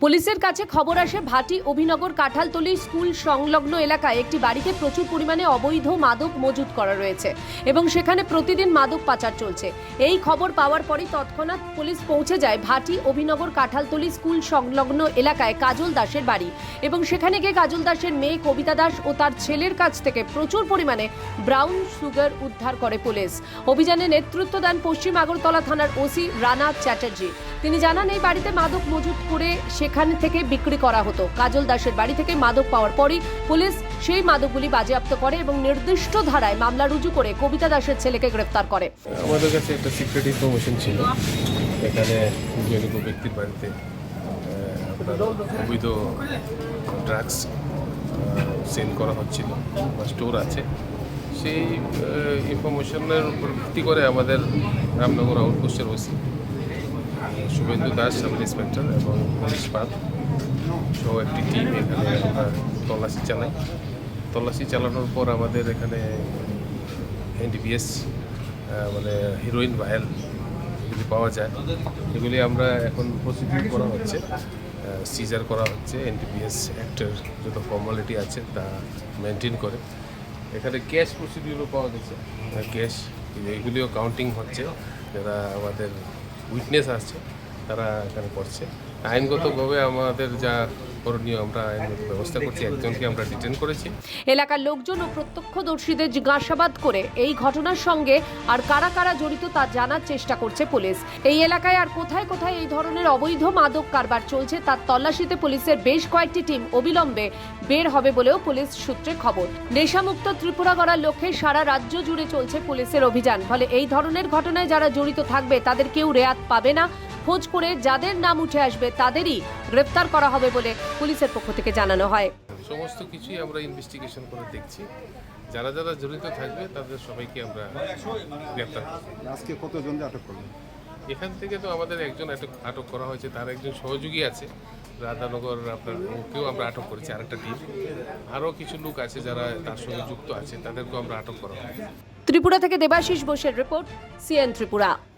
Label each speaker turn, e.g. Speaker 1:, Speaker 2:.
Speaker 1: পুলিশের কাছে খবর আসে ভাটি অভিনগর কাঁঠালতলী স্কুল সংলগ্ন এলাকায় একটি বাড়িতে প্রচুর পরিমাণে অবৈধ মাদক মজুত করা রয়েছে এবং সেখানে প্রতিদিন মাদক পাচার চলছে। এই খবর পাওয়ার পরই তৎক্ষণাৎ পুলিশ পৌঁছে যায় ভাটি অভিনগর কাঁঠালতলী স্কুল সংলগ্ন এলাকায় কাজল দাসের বাড়ি এবং সেখানে গিয়ে কাজল দাসের মেয়ে কবিতা দাস ও তার ছেলের কাছ থেকে প্রচুর পরিমাণে ব্রাউন সুগার উদ্ধার করে পুলিশ। অভিযানে নেতৃত্ব দেন পশ্চিম আগরতলা থানার ওসি রানা চ্যাটার্জি। তিনি জানান, এই বাড়িতে মাদক মজুত করে সেখান থেকে বিক্রি করা হতো। কাজল দাসের বাড়ি থেকে মাদক পাওয়ার পরই পুলিশ সেই মাদকগুলি বাজেয়াপ্ত করে এবং নির্দিষ্ট ধারায় মামলা রুজু করে কবিতা দাসের ছেলেকে গ্রেফতার করে।
Speaker 2: আমাদের কাছে একটা সিক্রেট ইনফরমেশন ছিল, এখানে জনিত ব্যক্তির বাড়িতে আপনার অবৈধ ড্রাগস সেল করা হচ্ছিল বা স্টোর আছে। সেই ইনফরমেশনের উপর ভিত্তি করে আমাদের রামনগর আউটপোস্টের OC Suvendu Das sub inspector এবং পুলিশ পার্ক সহ একটি টিম এখানে আমরা তল্লাশি চালানোর পর আমাদের এখানে এনডিপিএস মানে হিরোইন ভায়াল যদি পাওয়া যায়, এগুলি আমরা এখন প্রসিডিউর করা হচ্ছে, সিজার করা হচ্ছে। এনডিপিএস অ্যাক্টের যত ফর্মালিটি আছে তা মেনটেন করে। এখানে ক্যাশ প্রসিডিউরও পাওয়া গেছে, ক্যাশ এগুলিও কাউন্টিং হচ্ছে। যারা আমাদের উইটনেস আসছে তারা এখানে করছে। আইনগতভাবে আমাদের যা করণীয় আমরা আইনগত ব্যবস্থা করছি। একজনকে আমরা ডিটেন করেছি।
Speaker 1: এলাকার লোকজন ও প্রত্যক্ষদর্শীদের জিজ্ঞাসাবাদ করে এই ঘটনার সঙ্গে আর কারা কারা জড়িত তা জানার চেষ্টা করছে পুলিশ। এই এলাকায় আর কোথায় কোথায় এই ধরনের অবৈধ মাদক কারবার চলছে তার তল্লাশিতে পুলিশের বেশ কয়েকটি টিম অবিলম্বে বের হবে বলেও পুলিশ সূত্রে খবর। নেশামুক্ত ত্রিপুরা গড়ার লক্ষ্যে সারা রাজ্য জুড়ে চলছে পুলিশের অভিযান। ফলে এই ধরনের ঘটনায় যারা জড়িত থাকবে তাদের কেউ রেয়াত পাবে না। খোঁজ করে যাদের নাম উঠে আসবে তাদেরই গ্রেফতার করা হবে বলে পুলিশের পক্ষ থেকে জানানো হয়।
Speaker 2: সমস্ত কিছুই আমরা ইনভেস্টিগেশন করে দেখছি, যারা যারা জড়িত থাকবে তাদের সবাইকে আমরা গ্রেফতার করব।
Speaker 3: আজকে কতজনকে আটক করলেন?
Speaker 2: এখান থেকে তো আমাদের একজন আটক করা হয়েছে, তার একজন সহযোগী আছে রাধানগর, আপনার ওকেও আমরা আটক করেছি, আরেকটা টিম। আরও কিছু লোক আছে যারা তার সঙ্গে যুক্ত আছে, তাদেরকেও আমরা আটক করা হয়।
Speaker 1: ত্রিপুরা থেকে দেবাশিস বোসের রিপোর্ট, সিএন ত্রিপুরা।